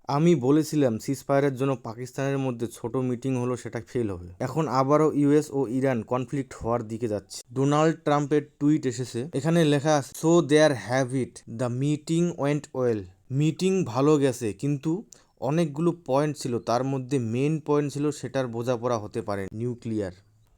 আমি বলেছিলাম সিজফায়ারের জন্য পাকিস্তানের মধ্যে ছোট মিটিং হলো সেটা ফেল হবে। এখন আবারও ইউএস ও ইরান কনফ্লিক্ট হওয়ার দিকে যাচ্ছে। ডোনাল্ড ট্রাম্পের টুইট এসেছে, এখানে লেখা আছে so there have it, the meeting went well. Meeting ভালো গেছে, কিন্তু অনেকগুলো পয়েন্ট ছিল, তার মধ্যে মেইন পয়েন্ট ছিল সেটার বোঝাপড়া হতে পারে নিউক্লিয়ার।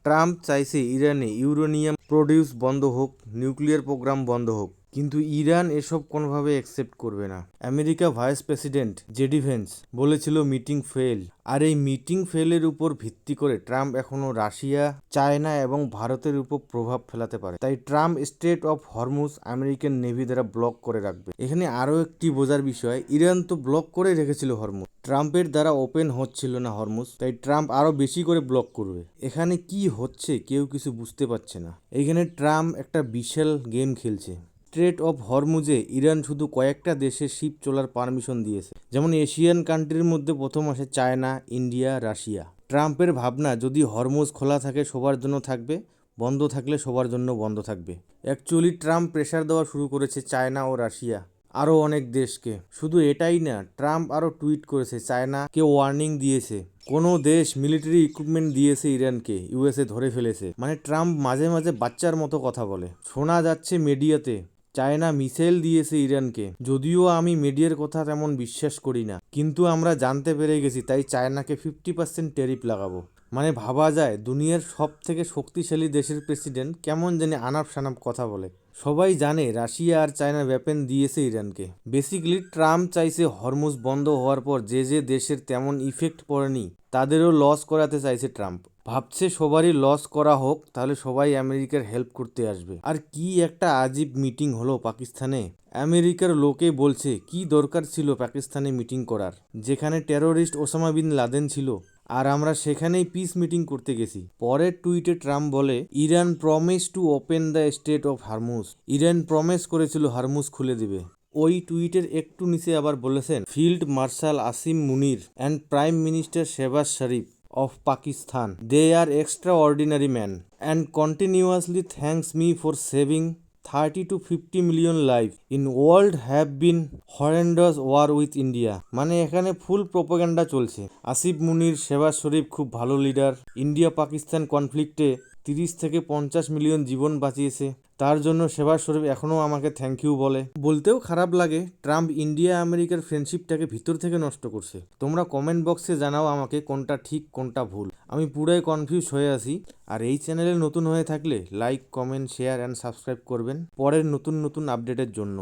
ট্রাম্প চাইছে ইরানে ইউরেনিয়াম প্রডিউস বন্ধ হোক, নিউক্লিয়ার প্রোগ্রাম বন্ধ হোক, কিন্তু ইরান এসব কোনোভাবে অ্যাকসেপ্ট করবে না। America vice president JD veins বলেছিল মিটিং ফেল, আর এই মিটিং ফেলের উপর ভিত্তি করে ট্রাম্প এখনও রাশিয়া, চায়না এবং ভারতের উপর প্রভাব ফেলাতে পারে। তাই Trump strait of Hormuz American navy দ্বারা ব্লক করে রাখবে। এখানে আরও একটি বোঝার বিষয়, ইরান তো ব্লক করে রেখেছিল হরমুজ, ট্রাম্পের দ্বারা ওপেন হচ্ছিল না হরমুজ, তাই ট্রাম্প আরও বেশি করে ব্লক করবে। এখানে কি হচ্ছে কেউ কিছু বুঝতে পারছে না। এখানে ট্রাম্প একটা বিশাল গেম খেলছে। স্ট্রেট অফ হরমুজে ইরান শুধু কয়েকটা দেশে শিপ চলার পারমিশন দিয়েছে, যেমন এশিয়ান কান্ট্রির মধ্যে প্রথম আসে চায়না, ইন্ডিয়া, রাশিয়া। ট্রাম্পের ভাবনা, যদি হরমুজ খোলা থাকে সবার জন্য থাকবে, বন্ধ থাকলে সবার জন্য বন্ধ থাকবে। অ্যাকচুয়ালি ট্রাম্প প্রেশার দেওয়া শুরু করেছে চায়না ও রাশিয়া, আরও অনেক দেশকে। শুধু এটাই না, ট্রাম্প আরও টুইট করেছে, চায়নাকে ওয়ার্নিং দিয়েছে, কোনো দেশ মিলিটারি ইকুইপমেন্ট দিয়েছে ইরানকে, ইউএসএ ধরে ফেলেছে। মানে ট্রাম্প মাঝে মাঝে বাচ্চার মতো কথা বলে। শোনা যাচ্ছে মিডিয়াতে চায়না মিসাইল দিয়েছে ইরানকে, যদিও আমি মিডিয়ার কথা তেমন বিশ্বাস করি না, কিন্তু আমরা জানতে পেরে গেছি, তাই চায়নাকে 50% ট্যারিফ লাগাবো। মানে ভাবা যায় দুনিয়ার সব থেকে শক্তিশালী দেশের প্রেসিডেন্ট কেমন জানি আনাপ শানাপ কথা বলে। সবাই জানে রাশিয়া আর চায়না ওয়েপেন দিয়েছে ইরানকে। বেসিক্যালি ট্রাম্প চাইছে হরমুজ বন্ধ হওয়ার পর যে যে দেশের তেমন ইফেক্ট পড়েনি তাদেরও লস করাতে চাইছে ট্রাম্প। ভাবছে সবারই লস করা হোক, তাহলে সবাই আমেরিকার হেল্প করতে আসবে। আর কি একটা আজীব মিটিং হলো পাকিস্তানে। আমেরিকার লোকে বলছে কি দরকার ছিল পাকিস্তানে মিটিং করার, যেখানে টেরোরিস্ট ওসামা বিন লাদেন ছিল, আর আমরা সেখানেই পিস মিটিং করতে গেছি। পরের টুইটে ট্রাম্প বলে Iran promise to open the strait of Hormuz. Iran promise করেছিল হরমুজ খুলে দিবে। ওই টুইটের একটু নিচে আবার বলেছেন field marshal Asim Munir and prime minister Shehbaz Sharif of Pakistan. They are extraordinary men and continuously thanks me for saving 30 to 50 million lives in world have been horrendous war with India. মানে এখানে ফুল propaganda চলছে। আসিফ মুনির, শেহবাজ শরীফ খুব ভালো leader, India Pakistan কনফ্লিক্টে 30 থেকে 50 million জীবন বাঁচিয়েছে, তার জন্য শেহবাজ শরীফ এখনও আমাকে থ্যাংক ইউ বলে। বলতেও খারাপ লাগে, ট্রাম্প ইন্ডিয়া আমেরিকার ফ্রেন্ডশিপটাকে ভিতর থেকে নষ্ট করছে। তোমরা কমেন্ট বক্সে জানাও আমাকে কোনটা ঠিক কোনটা ভুল, আমি পুরাই কনফিউজ হয়ে আছি। আর এই চ্যানেলে নতুন হয়ে থাকলে like, comment, share and subscribe করবেন পরের নতুন নতুন আপডেটের জন্য।